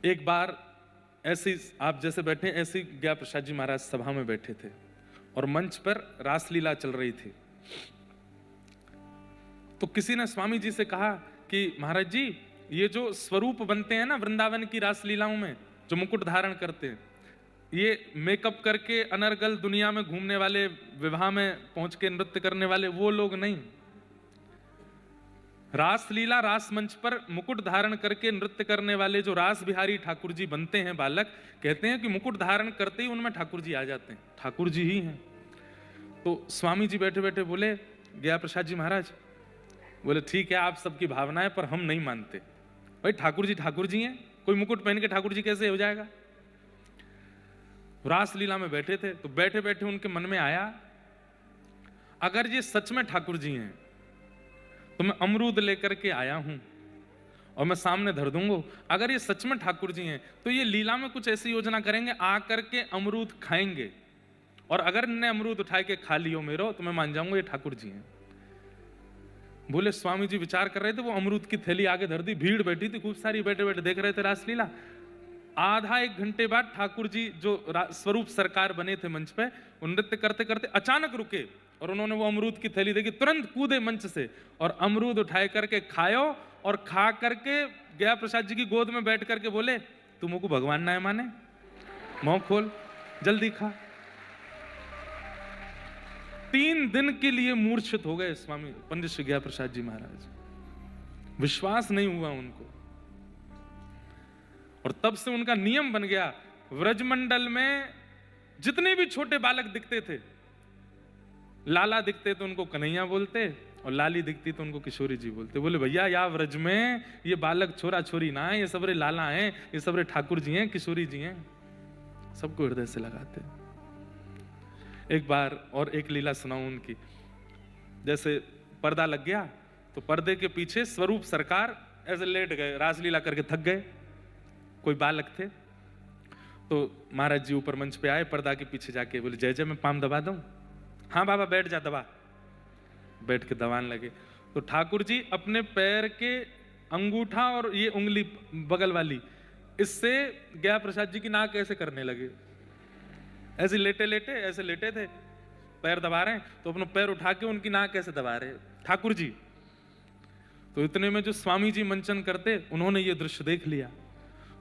एक बार ऐसे आप जैसे बैठे ऐसे ही ज्ञा प्रसाद जी महाराज सभा में बैठे थे और मंच पर रासलीला चल रही थी। तो किसी ने स्वामी जी से कहा कि महाराज जी, ये जो स्वरूप बनते हैं ना वृंदावन की रासलीलाओं में, जो मुकुट धारण करते हैं, ये मेकअप करके अनर्गल दुनिया में घूमने वाले, विवाह में पहुंच के नृत्य करने वाले वो लोग नहीं। रासलीला रास मंच पर मुकुट धारण करके नृत्य करने वाले जो रास बिहारी ठाकुर जी बनते हैं बालक, कहते हैं कि मुकुट धारण करते ही उनमें ठाकुर जी आ जाते हैं, ठाकुर जी ही हैं। तो स्वामी जी बैठे बैठे बोले, ज्ञा प्रसाद जी महाराज बोले, ठीक है आप सबकी भावना है पर हम नहीं मानते। भाई ठाकुर जी हैं, कोई मुकुट पहन के ठाकुर जी कैसे हो जाएगा। रासलीला में बैठे थे तो बैठे बैठे उनके मन में आया, अगर ये सच में ठाकुर जी हैं तो मैं अमरूद लेकर के आया हूं और मैं सामने धर दूंगा। अगर ये सच में ठाकुर जी हैं तो ये लीला में कुछ ऐसी योजना करेंगे, आकर के अमरूद खाएंगे, और अगर इन्हें अमरूद उठा के खा लियो मेरो तो मैं मान जाऊंगा ये ठाकुर जी हैं। बोले स्वामी जी विचार कर रहे थे, वो अमरूद की थैली आगे धर दी, भीड़ बैठी थी खूब सारी, बैठे बैठे देख रहे थे रासलीला। आधा एक घंटे बाद ठाकुर जी जो स्वरूप सरकार बने थे मंच पे, नृत्य करते करते अचानक रुके और उन्होंने वो अमरूद की थैली देखी, तुरंत कूदे मंच से और अमरूद उठाए करके खायो, और खा करके ज्ञा प्रसाद जी की गोद में बैठ करके बोले, तुमको भगवान ना है माने, मुंह खोल जल्दी खा। 3 दिन के लिए मूर्छित हो गए स्वामी पंडित श्री ज्ञा प्रसाद जी महाराज, विश्वास नहीं हुआ उनको। और तब से उनका नियम बन गया, व्रजमंडल में जितने भी छोटे बालक दिखते थे, लाला दिखते तो उनको कन्हैया बोलते और लाली दिखती तो उनको किशोरी जी बोलते। बोले भैया या व्रज में ये बालक छोरा छोरी ना है, ये सबरे लाला हैं, ये सबरे ठाकुर जी हैं, किशोरी जी हैं, सबको हृदय से लगाते। एक बार और एक लीला सुनाऊं उनकी। जैसे पर्दा लग गया तो पर्दे के पीछे स्वरूप सरकार ऐसे लेट गए, रासलीला करके थक गए। कोई बालक थे तो महाराज जी ऊपर मंच पे आए, पर्दा के पीछे जाके बोले, जय जय मैं पाम दबा दूं। हाँ बाबा बैठ जा, दबा। बैठ के दबाने लगे तो ठाकुर जी अपने पैर के अंगूठा और ये उंगली बगल वाली, इससे ज्ञा प्रसाद जी की नाक ऐसे करने लगे, ऐसे लेटे लेटे ऐसे लेटे थे, पैर दबा रहे हैं तो अपना पैर उठा के उनकी नाक ऐसे दबा रहे ठाकुर जी। तो इतने में जो स्वामी जी मंचन करते, उन्होंने ये दृश्य देख लिया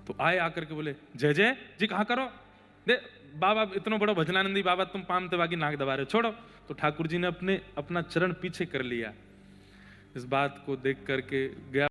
तो आए आकर के बोले, जय जय जी कहाँ करो, दे बाबा इतना बड़ा भजनानंदी बाबा तुम पाम दबा की नाक दबा रहे हो, छोड़ो। तो ठाकुर जी ने अपना चरण पीछे कर लिया। इस बात को देख करके गया